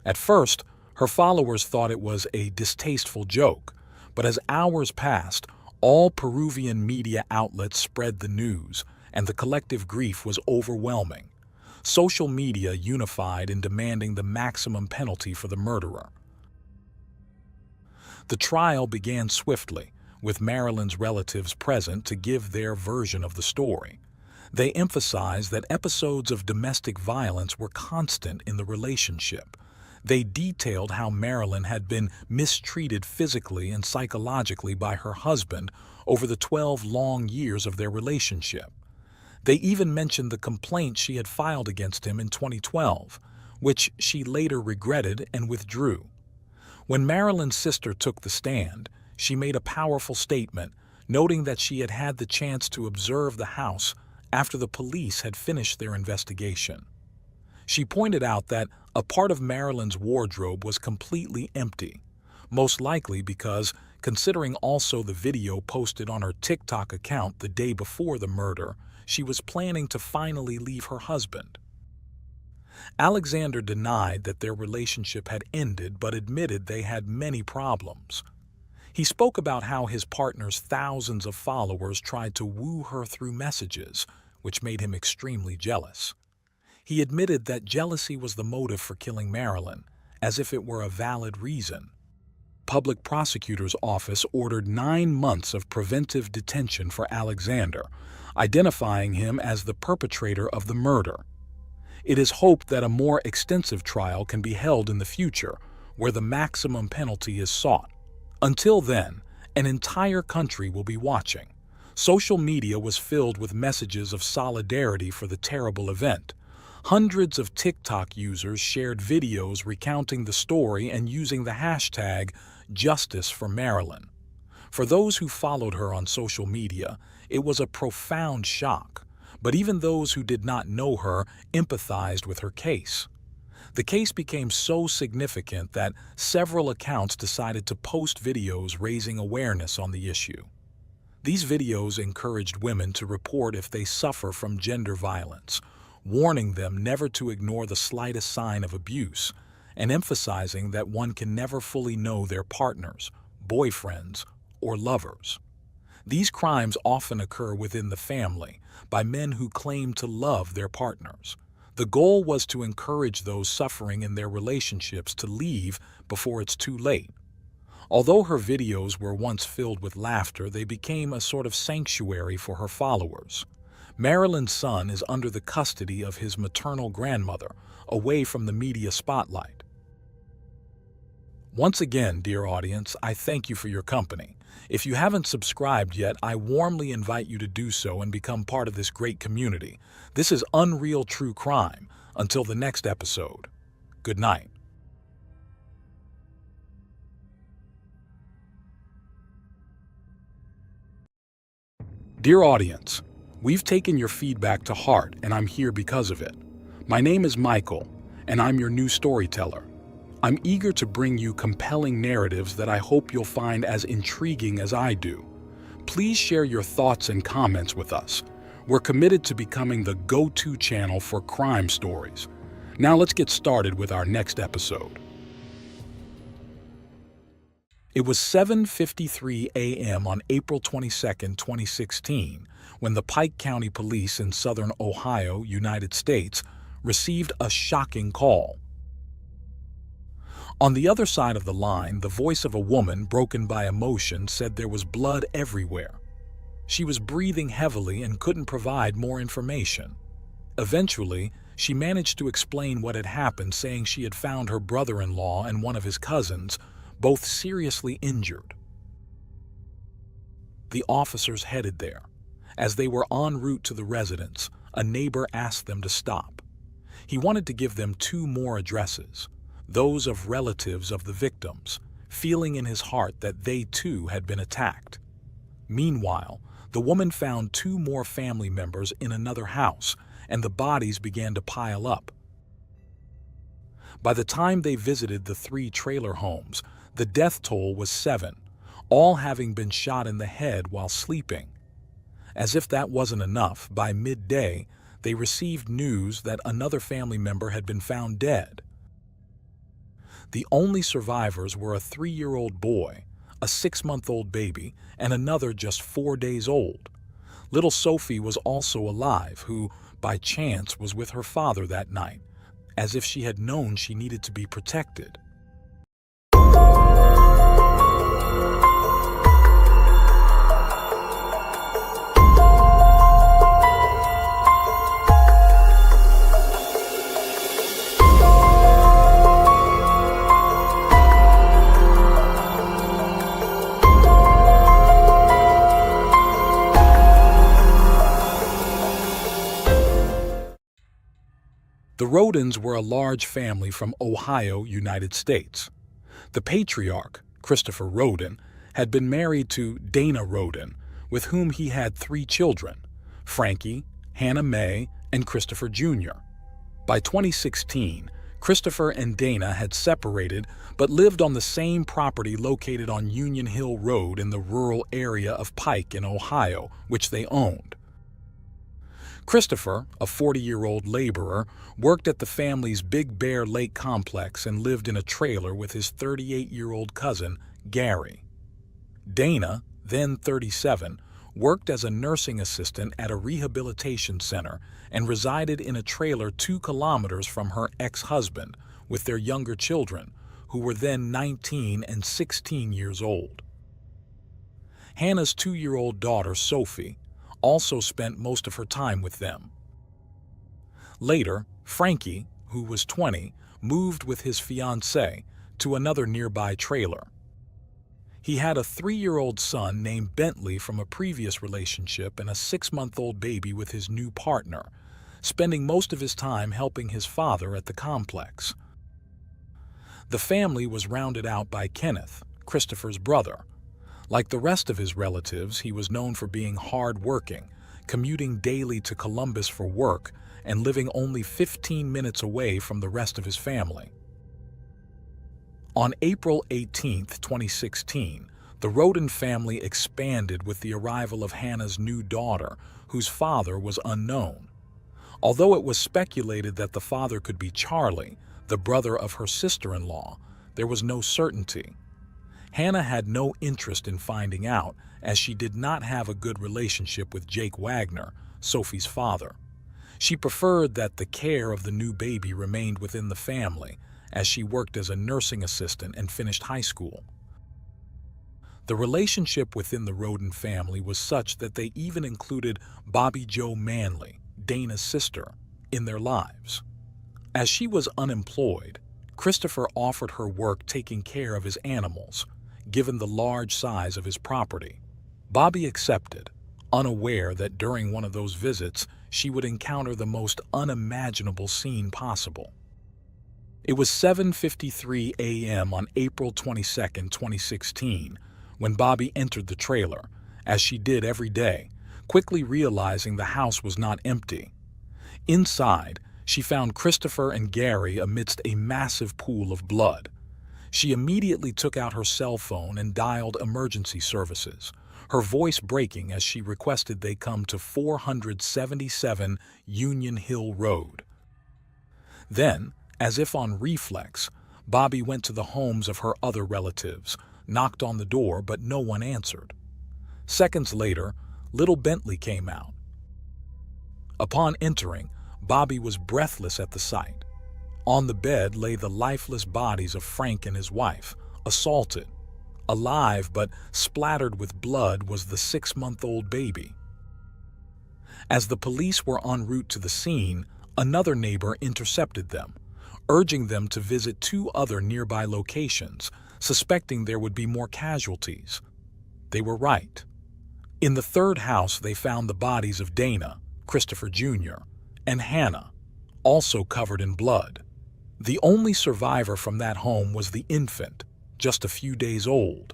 At first, her followers thought it was a distasteful joke, but as hours passed, all Peruvian media outlets spread the news, and the collective grief was overwhelming. Social media unified in demanding the maximum penalty for the murderer. The trial began swiftly, with Marilyn's relatives present to give their version of the story. They emphasized that episodes of domestic violence were constant in the relationship. They detailed how Marilyn had been mistreated physically and psychologically by her husband over the 12 long years of their relationship. They even mentioned the complaint she had filed against him in 2012, which she later regretted and withdrew. When Marilyn's sister took the stand, she made a powerful statement, noting that she had had the chance to observe the house after the police had finished their investigation. She pointed out that a part of Marilyn's wardrobe was completely empty, most likely because, considering also the video posted on her TikTok account the day before the murder, she was planning to finally leave her husband. Alexander denied that their relationship had ended but admitted they had many problems. He spoke about how his partner's thousands of followers tried to woo her through messages, which made him extremely jealous. He admitted that jealousy was the motive for killing Marilyn, as if it were a valid reason. Public prosecutor's office ordered 9 months of preventive detention for Alexander, identifying him as the perpetrator of the murder. It is hoped that a more extensive trial can be held in the future, where the maximum penalty is sought. Until then, an entire country will be watching. Social media was filled with messages of solidarity for the terrible event. Hundreds of TikTok users shared videos recounting the story and using the hashtag #JusticeForMarilyn. For those who followed her on social media, it was a profound shock, but even those who did not know her empathized with her case. The case became so significant that several accounts decided to post videos raising awareness on the issue. These videos encouraged women to report if they suffer from gender violence, warning them never to ignore the slightest sign of abuse, and emphasizing that one can never fully know their partners, boyfriends, or lovers. These crimes often occur within the family by men who claim to love their partners. The goal was to encourage those suffering in their relationships to leave before it's too late. Although her videos were once filled with laughter, they became a sort of sanctuary for her followers. Marilyn's son is under the custody of his maternal grandmother, away from the media spotlight. Once again, dear audience, I thank you for your company. If you haven't subscribed yet, I warmly invite you to do so and become part of this great community. This is Unreal True Crime. Until the next episode, good night. Dear audience, we've taken your feedback to heart and I'm here because of it. My name is Michael, and I'm your new storyteller. I'm eager to bring you compelling narratives that I hope you'll find as intriguing as I do. Please share your thoughts and comments with us. We're committed to becoming the go-to channel for crime stories. Now let's get started with our next episode. It was 7:53 a.m. on April 22, 2016, when the Pike County Police in southern Ohio, United States, received a shocking call. On the other side of the line, the voice of a woman broken by emotion said there was blood everywhere. She was breathing heavily and couldn't provide more information. Eventually, she managed to explain what had happened, saying she had found her brother-in-law and one of his cousins, both seriously injured. The officers headed there. As they were en route to the residence, a neighbor asked them to stop. He wanted to give them 2 more addresses, those of relatives of the victims, feeling in his heart that they too had been attacked. Meanwhile, the woman found 2 more family members in another house, and the bodies began to pile up. By the time they visited the 3 trailer homes, the death toll was 7, all having been shot in the head while sleeping. As if that wasn't enough, by midday, they received news that another family member had been found dead. The only survivors were a 3-year-old boy, a 6-month-old baby, and another just 4 days old. Little Sophie was also alive, who, by chance, was with her father that night, as if she had known she needed to be protected. The Rodens were a large family from Ohio, United States. The patriarch, Christopher Roden, had been married to Dana Roden, with whom he had 3 children, Frankie, Hannah Mae, and Christopher Jr. By 2016, Christopher and Dana had separated but lived on the same property located on Union Hill Road in the rural area of Pike in Ohio, which they owned. Christopher, a 40-year-old laborer, worked at the family's Big Bear Lake complex and lived in a trailer with his 38-year-old cousin, Gary. Dana, then 37, worked as a nursing assistant at a rehabilitation center and resided in a trailer 2 kilometers from her ex-husband with their younger children, who were then 19 and 16 years old. Hannah's 2-year-old daughter, Sophie, also spent most of her time with them. Later, Frankie, who was 20, moved with his fiancée to another nearby trailer. He had a 3-year-old son named Bentley from a previous relationship and a 6-month-old baby with his new partner, spending most of his time helping his father at the complex. The family was rounded out by Kenneth, Christopher's brother. Like the rest of his relatives, he was known for being hard-working, commuting daily to Columbus for work, and living only 15 minutes away from the rest of his family. On April 18, 2016, the Roden family expanded with the arrival of Hannah's new daughter, whose father was unknown. Although it was speculated that the father could be Charlie, the brother of her sister-in-law, there was no certainty. Hannah had no interest in finding out, as she did not have a good relationship with Jake Wagner, Sophie's father. She preferred that the care of the new baby remained within the family, as she worked as a nursing assistant and finished high school. The relationship within the Roden family was such that they even included Bobby Jo Manley, Dana's sister, in their lives. As she was unemployed, Christopher offered her work taking care of his animals, given the large size of his property. Bobby accepted, unaware that during one of those visits she would encounter the most unimaginable scene possible. It was 7:53 a.m. on April 22, 2016, when Bobby entered the trailer, as she did every day, quickly realizing the house was not empty. Inside, she found Christopher and Gary amidst a massive pool of blood. She immediately took out her cell phone and dialed emergency services, her voice breaking as she requested they come to 477 Union Hill Road. Then, as if on reflex, Bobby went to the homes of her other relatives, knocked on the door, but no one answered. Seconds later, little Bentley came out. Upon entering, Bobby was breathless at the sight. On the bed lay the lifeless bodies of Frank and his wife, assaulted. Alive but splattered with blood was the 6-month-old baby. As the police were en route to the scene, another neighbor intercepted them, urging them to visit 2 other nearby locations, suspecting there would be more casualties. They were right. In the 3rd house, they found the bodies of Dana, Christopher Jr., and Hannah, also covered in blood. The only survivor from that home was the infant, just a few days old.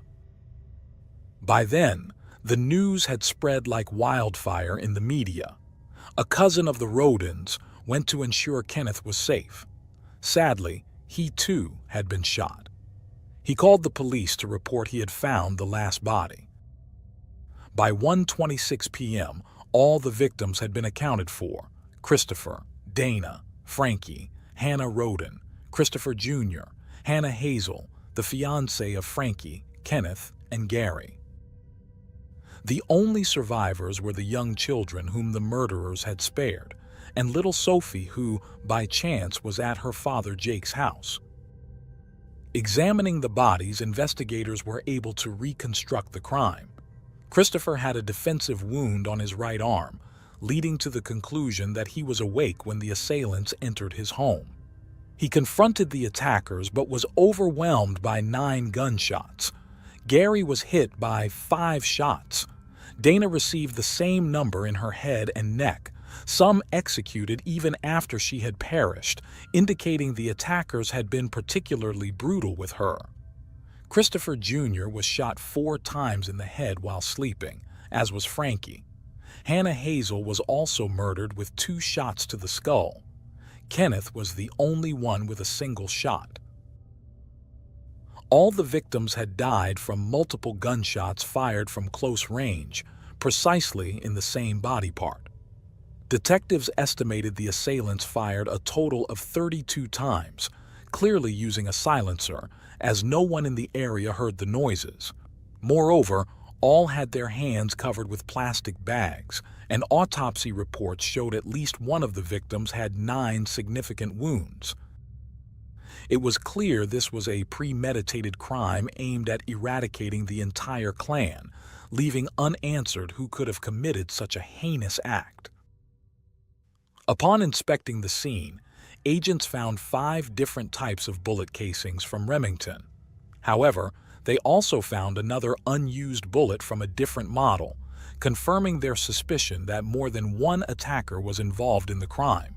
By then, the news had spread like wildfire in the media. A cousin of the Rodens went to ensure Kenneth was safe. Sadly, he too had been shot. He called the police to report he had found the last body. By 1:26 p.m., all the victims had been accounted for: Christopher, Dana, Frankie, Hannah Roden, Christopher Jr., Hannah Hazel, the fiancé of Frankie, Kenneth, and Gary. The only survivors were the young children whom the murderers had spared, and little Sophie, who, by chance, was at her father Jake's house. Examining the bodies, investigators were able to reconstruct the crime. Christopher had a defensive wound on his right arm, leading to the conclusion that he was awake when the assailants entered his home. He confronted the attackers but was overwhelmed by 9 gunshots. Gary was hit by 5 shots. Dana received the same number in her head and neck, some executed even after she had perished, indicating the attackers had been particularly brutal with her. Christopher Jr. was shot 4 times in the head while sleeping, as was Frankie. Hannah Hazel was also murdered with 2 shots to the skull. Kenneth was the only one with a single shot. All the victims had died from multiple gunshots fired from close range, precisely in the same body part. Detectives estimated the assailants fired a total of 32 times, clearly using a silencer, as no one in the area heard the noises. Moreover, all had their hands covered with plastic bags, and autopsy reports showed at least one of the victims had 9 significant wounds. It was clear this was a premeditated crime aimed at eradicating the entire clan, leaving unanswered who could have committed such a heinous act. Upon inspecting the scene, agents found 5 different types of bullet casings from Remington. However, they also found another unused bullet from a different model, confirming their suspicion that more than one attacker was involved in the crime.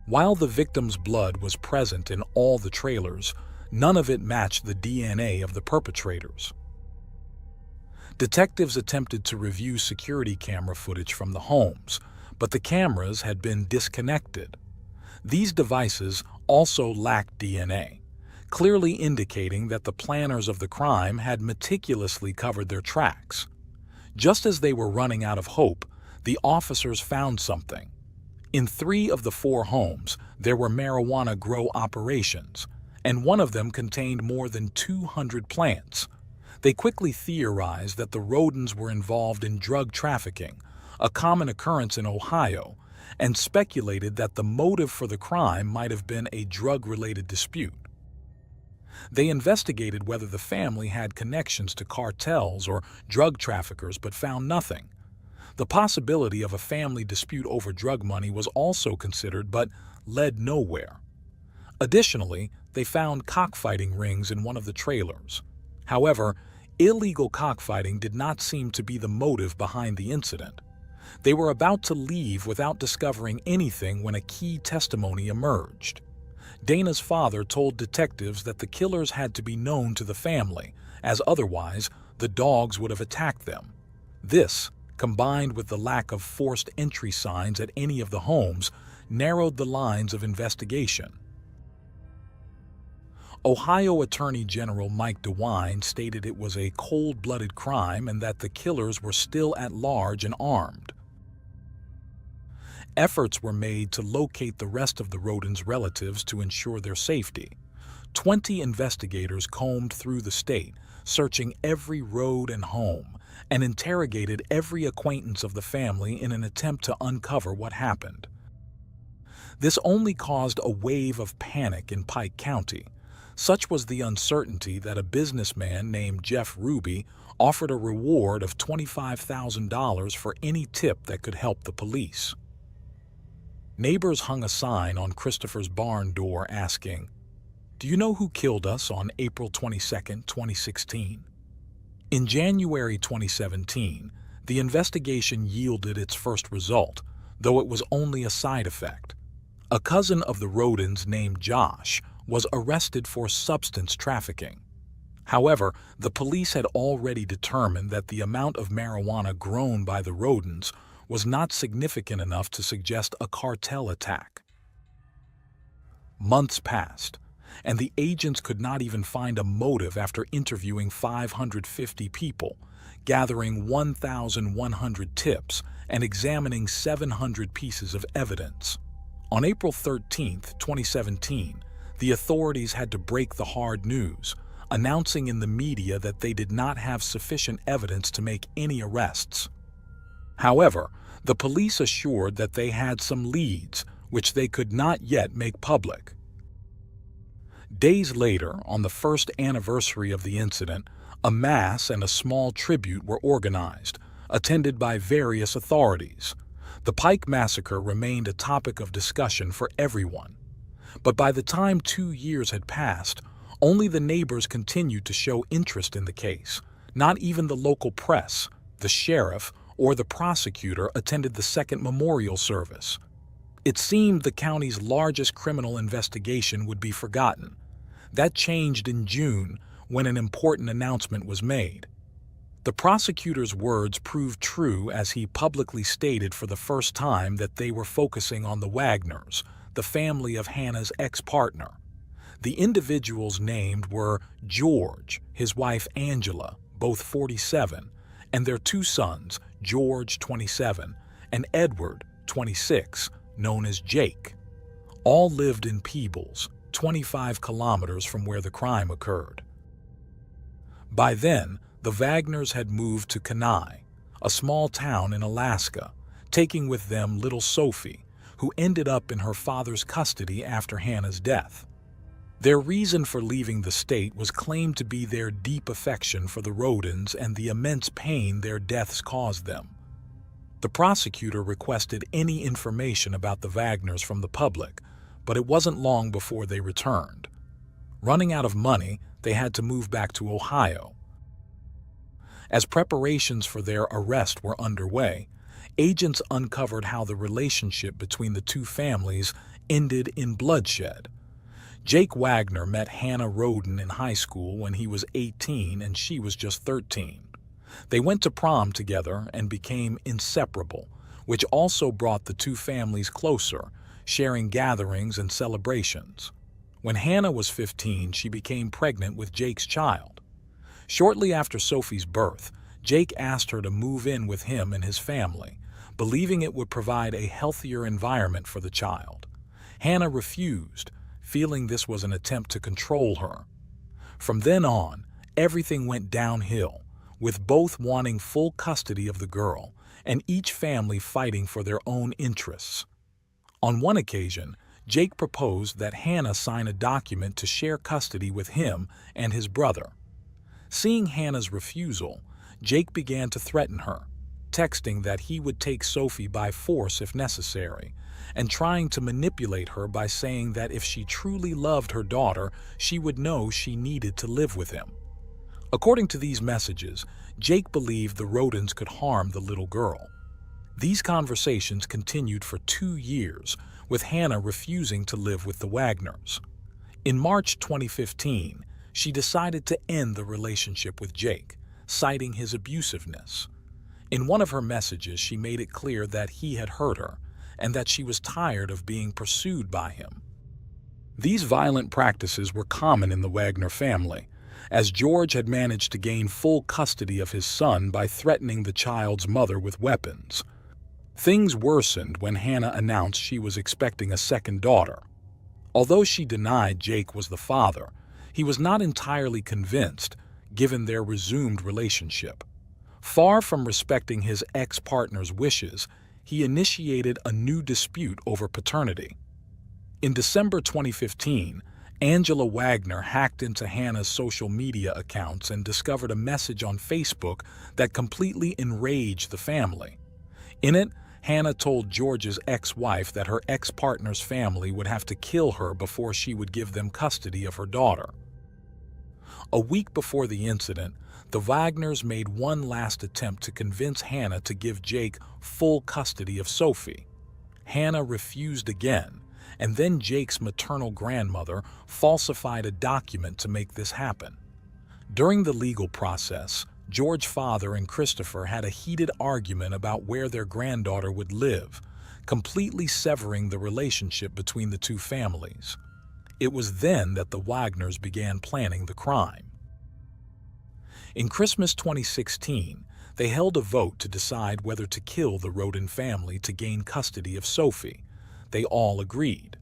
While the victim's blood was present in all the trailers, none of it matched the DNA of the perpetrators. Detectives attempted to review security camera footage from the homes, but the cameras had been disconnected. These devices also lacked DNA, clearly indicating that the planners of the crime had meticulously covered their tracks. Just as they were running out of hope, the officers found something. In 3 of the 4 homes, there were marijuana grow operations, and one of them contained more than 200 plants. They quickly theorized that the Rodens were involved in drug trafficking, a common occurrence in Ohio, and speculated that the motive for the crime might have been a drug-related dispute. They investigated whether the family had connections to cartels or drug traffickers but found nothing. The possibility of a family dispute over drug money was also considered but led nowhere. Additionally, they found cockfighting rings in one of the trailers. However, illegal cockfighting did not seem to be the motive behind the incident. They were about to leave without discovering anything when a key testimony emerged. Dana's father told detectives that the killers had to be known to the family, as otherwise the dogs would have attacked them. This, combined with the lack of forced entry signs at any of the homes, narrowed the lines of investigation. Ohio Attorney General Mike DeWine stated it was a cold-blooded crime and that the killers were still at large and armed. Efforts were made to locate the rest of the rodents' relatives to ensure their safety. 20 investigators combed through the state, searching every road and home, and interrogated every acquaintance of the family in an attempt to uncover what happened. This only caused a wave of panic in Pike County. Such was the uncertainty that a businessman named Jeff Ruby offered a reward of $25,000 for any tip that could help the police. Neighbors hung a sign on Christopher's barn door asking, "Do you know who killed us on April 22, 2016? In January 2017, the investigation yielded its first result, though it was only a side effect. A cousin of the Rodens named Josh was arrested for substance trafficking. However, the police had already determined that the amount of marijuana grown by the Rodens was not significant enough to suggest a cartel attack. Months passed, and the agents could not even find a motive after interviewing 550 people, gathering 1,100 tips, and examining 700 pieces of evidence. On April 13, 2017, the authorities had to break the hard news, announcing in the media that they did not have sufficient evidence to make any arrests. However, the police assured that they had some leads, which they could not yet make public. Days later, on the first anniversary of the incident, a mass and a small tribute were organized, attended by various authorities. The Pike Massacre remained a topic of discussion for everyone. But by the time 2 years had passed, only the neighbors continued to show interest in the case. Not even the local press, the sheriff, or the prosecutor attended the second memorial service. It seemed the county's largest criminal investigation would be forgotten. That changed in June when an important announcement was made. The prosecutor's words proved true as he publicly stated for the first time that they were focusing on the Wagners, the family of Hannah's ex-partner. The individuals named were George, his wife Angela, both 47, and their 2 sons, George, 27, and Edward, 26, known as Jake. All lived in Peebles, 25 kilometers from where the crime occurred. By then, the Wagners had moved to Kenai, a small town in Alaska, taking with them little Sophie, who ended up in her father's custody after Hannah's death. Their reason for leaving the state was claimed to be their deep affection for the Rodens and the immense pain their deaths caused them. The prosecutor requested any information about the Wagners from the public, but it wasn't long before they returned. Running out of money, they had to move back to Ohio. As preparations for their arrest were underway, agents uncovered how the relationship between the 2 families ended in bloodshed. Jake Wagner met Hannah Roden in high school when he was 18 and she was just 13. They went to prom together and became inseparable, which also brought the 2 families closer, sharing gatherings and celebrations. When Hannah was 15, she became pregnant with Jake's child. Shortly after Sophie's birth, Jake asked her to move in with him and his family, believing it would provide a healthier environment for the child. Hannah refused, feeling this was an attempt to control her. From then on, everything went downhill, with both wanting full custody of the girl and each family fighting for their own interests. On one occasion, Jake proposed that Hannah sign a document to share custody with him and his brother. Seeing Hannah's refusal, Jake began to threaten her, texting that he would take Sophie by force if necessary, and trying to manipulate her by saying that if she truly loved her daughter, she would know she needed to live with him. According to these messages, Jake believed the Rodins could harm the little girl. These conversations continued for 2 years, with Hannah refusing to live with the Wagners. In March 2015, she decided to end the relationship with Jake, citing his abusiveness. In one of her messages, she made it clear that he had hurt her and that she was tired of being pursued by him. These violent practices were common in the Wagner family, as George had managed to gain full custody of his son by threatening the child's mother with weapons. Things worsened when Hannah announced she was expecting a second daughter. Although she denied Jake was the father, he was not entirely convinced, given their resumed relationship. Far from respecting his ex-partner's wishes, he initiated a new dispute over paternity. In December 2015, Angela Wagner hacked into Hannah's social media accounts and discovered a message on Facebook that completely enraged the family. In it, Hannah told George's ex-wife that her ex-partner's family would have to kill her before she would give them custody of her daughter. A week before the incident, the Wagners made one last attempt to convince Hannah to give Jake full custody of Sophie. Hannah refused again, and then Jake's maternal grandmother falsified a document to make this happen. During the legal process, George's father and Christopher had a heated argument about where their granddaughter would live, completely severing the relationship between the two families. It was then that the Wagners began planning the crime. In Christmas 2016, they held a vote to decide whether to kill the Rodin family to gain custody of Sophie. They all agreed.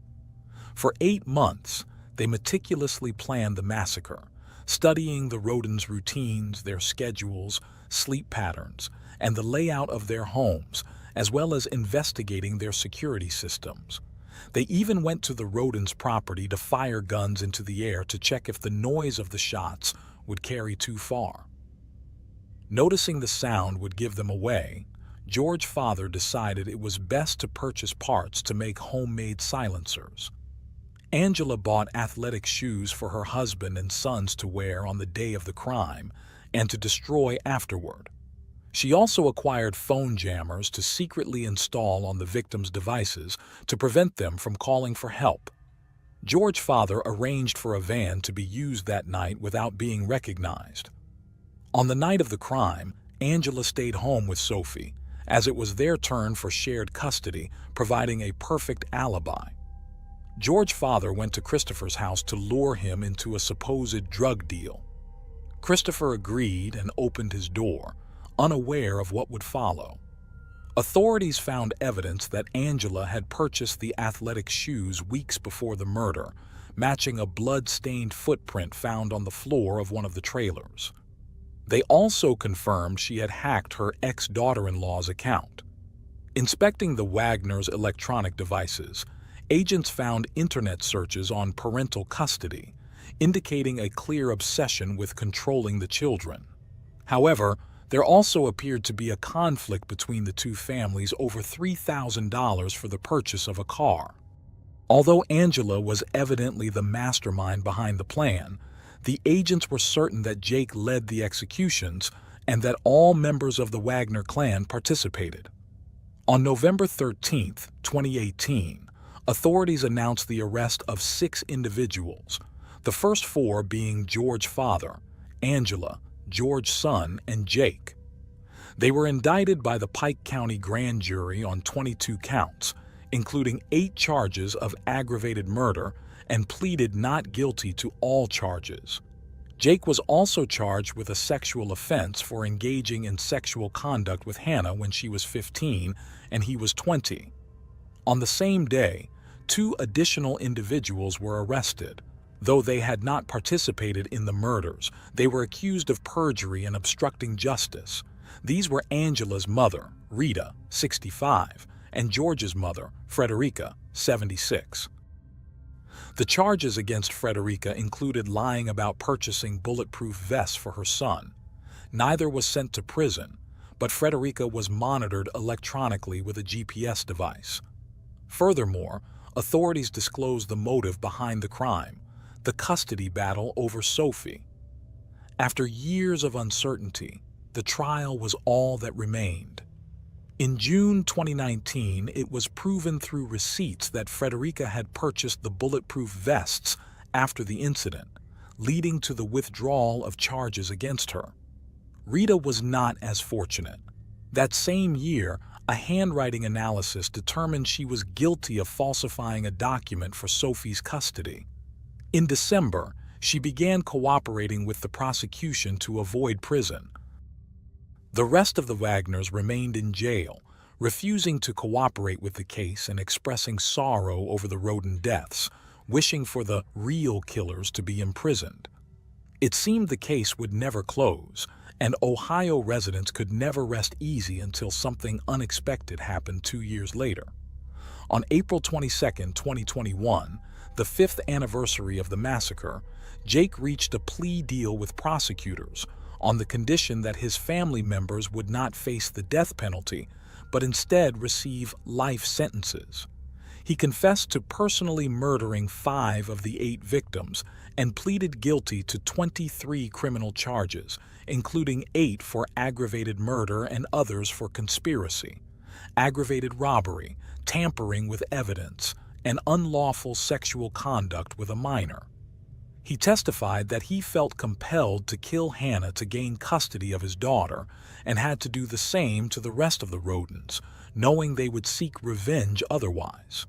For 8 months, they meticulously planned the massacre, studying the Rodins' routines, their schedules, sleep patterns, and the layout of their homes, as well as investigating their security systems. They even went to the Rodins' property to fire guns into the air to check if the noise of the shots would carry too far. Noticing the sound would give them away, George's father decided it was best to purchase parts to make homemade silencers. Angela bought athletic shoes for her husband and sons to wear on the day of the crime and to destroy afterward. She also acquired phone jammers to secretly install on the victims' devices to prevent them from calling for help. George's father arranged for a van to be used that night without being recognized. On the night of the crime, Angela stayed home with Sophie, as it was their turn for shared custody, providing a perfect alibi. George's father went to Christopher's house to lure him into a supposed drug deal. Christopher agreed and opened his door, unaware of what would follow. Authorities found evidence that Angela had purchased the athletic shoes weeks before the murder, matching a blood-stained footprint found on the floor of one of the trailers. They also confirmed she had hacked her ex-daughter-in-law's account. Inspecting the Wagners' electronic devices, agents found internet searches on parental custody, indicating a clear obsession with controlling the children. However, there also appeared to be a conflict between the two families over $3,000 for the purchase of a car. Although Angela was evidently the mastermind behind the plan, the agents were certain that Jake led the executions and that all members of the Wagner clan participated. On November 13, 2018, authorities announced the arrest of 6 individuals, the first 4 being George's father, Angela, George's son, and Jake. They were indicted by the Pike County Grand Jury on 22 counts, including 8 charges of aggravated murder, and pleaded not guilty to all charges. Jake was also charged with a sexual offense for engaging in sexual conduct with Hannah when she was 15 and he was 20. On the same day, 2 additional individuals were arrested. Though they had not participated in the murders, they were accused of perjury and obstructing justice. These were Angela's mother, Rita, 65, and George's mother, Frederica, 76. The charges against Frederica included lying about purchasing bulletproof vests for her son. Neither was sent to prison, but Frederica was monitored electronically with a GPS device. Furthermore, authorities disclosed the motive behind the crime: the custody battle over Sophie. After years of uncertainty, the trial was all that remained. In June 2019, it was proven through receipts that Frederica had purchased the bulletproof vests after the incident, leading to the withdrawal of charges against her. Rita was not as fortunate. That same year, a handwriting analysis determined she was guilty of falsifying a document for Sophie's custody. In December, she began cooperating with the prosecution to avoid prison. The rest of the Wagners remained in jail, refusing to cooperate with the case and expressing sorrow over the Rodin deaths, wishing for the real killers to be imprisoned. It seemed the case would never close, and Ohio residents could never rest easy until something unexpected happened 2 years later. On April 22, 2021, the 5th anniversary of the massacre, Jake reached a plea deal with prosecutors on the condition that his family members would not face the death penalty, but instead receive life sentences. He confessed to personally murdering 5 of the 8 victims and pleaded guilty to 23 criminal charges, including 8 for aggravated murder and others for conspiracy, aggravated robbery, tampering with evidence, and unlawful sexual conduct with a minor. He testified that he felt compelled to kill Hannah to gain custody of his daughter and had to do the same to the rest of the Rodins, knowing they would seek revenge otherwise.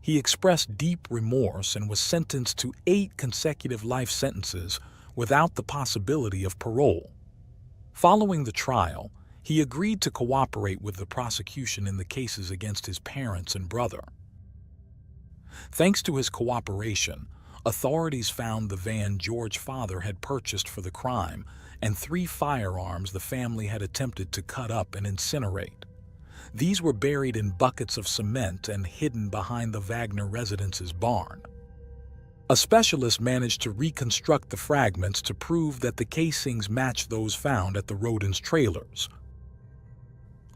He expressed deep remorse and was sentenced to 8 consecutive life sentences without the possibility of parole. Following the trial, he agreed to cooperate with the prosecution in the cases against his parents and brother. Thanks to his cooperation, authorities found the van George's father had purchased for the crime and 3 firearms the family had attempted to cut up and incinerate. These were buried in buckets of cement and hidden behind the Wagner residence's barn. A specialist managed to reconstruct the fragments to prove that the casings matched those found at the Rodin's trailers.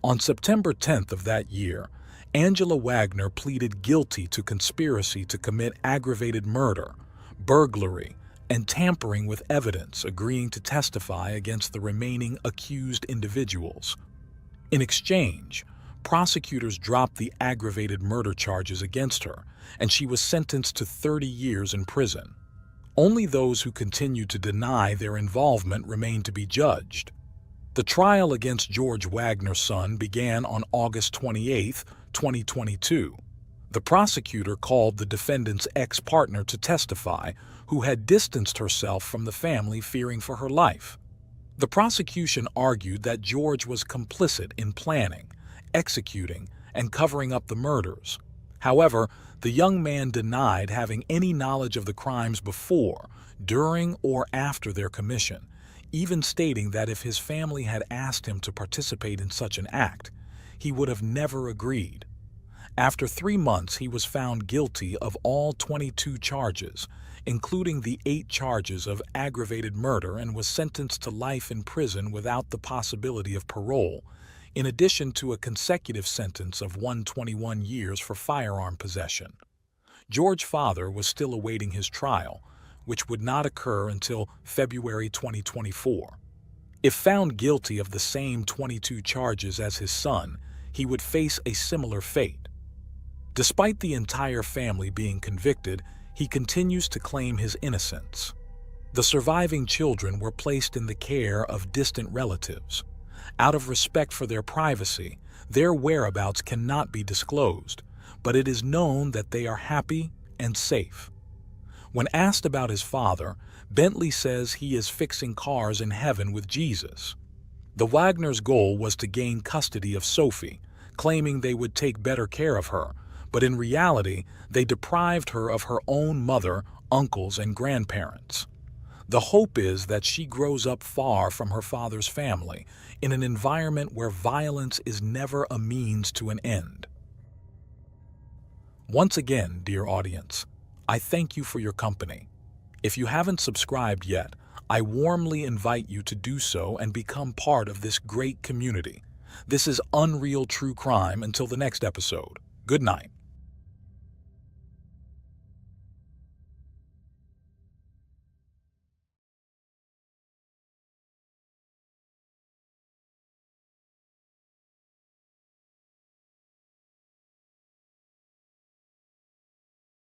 On September 10th of that year, Angela Wagner pleaded guilty to conspiracy to commit aggravated murder, burglary, and tampering with evidence, agreeing to testify against the remaining accused individuals. In exchange, prosecutors dropped the aggravated murder charges against her, and she was sentenced to 30 years in prison. Only those who continued to deny their involvement remained to be judged. The trial against George Wagner's son began on August 28, 2022. The prosecutor called the defendant's ex-partner to testify, who had distanced herself from the family fearing for her life. The prosecution argued that George was complicit in planning, executing, and covering up the murders. However, the young man denied having any knowledge of the crimes before, during, or after their commission, even stating that if his family had asked him to participate in such an act, he would have never agreed. After 3 months, he was found guilty of all 22 charges, including the 8 charges of aggravated murder, and was sentenced to life in prison without the possibility of parole, in addition to a consecutive sentence of 121 years for firearm possession. George's father was still awaiting his trial, which would not occur until February 2024. If found guilty of the same 22 charges as his son, he would face a similar fate. Despite the entire family being convicted, he continues to claim his innocence. The surviving children were placed in the care of distant relatives. Out of respect for their privacy, their whereabouts cannot be disclosed, but it is known that they are happy and safe. When asked about his father, Bentley says he is fixing cars in heaven with Jesus. The Wagners' goal was to gain custody of Sophie, claiming they would take better care of her, but in reality, they deprived her of her own mother, uncles, and grandparents. The hope is that she grows up far from her father's family, in an environment where violence is never a means to an end. Once again, dear audience, I thank you for your company. If you haven't subscribed yet, I warmly invite you to do so and become part of this great community. This is Unreal True Crime. Until the next episode. Good night.